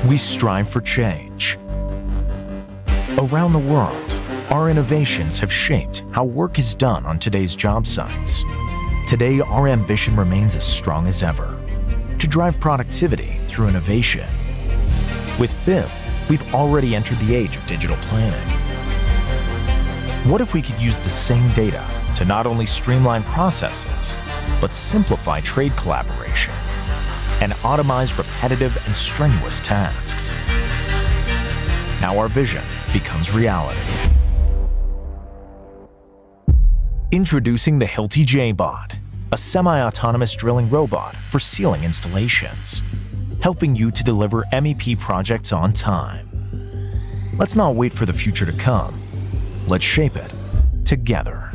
We strive for change. Around the world, our innovations have shaped how work is done on today's job sites. Today, our ambition remains as strong as ever, to drive productivity through innovation. With BIM, we've already entered the age of digital planning. What if we could use the same data to not only streamline processes, but simplify trade collaboration and automate repetitive and strenuous tasks? Now our vision becomes reality. Introducing the Hilti J-Bot, a semi-autonomous drilling robot for ceiling installations, helping you to deliver MEP projects on time. Let's not wait for the future to come. Let's shape it together.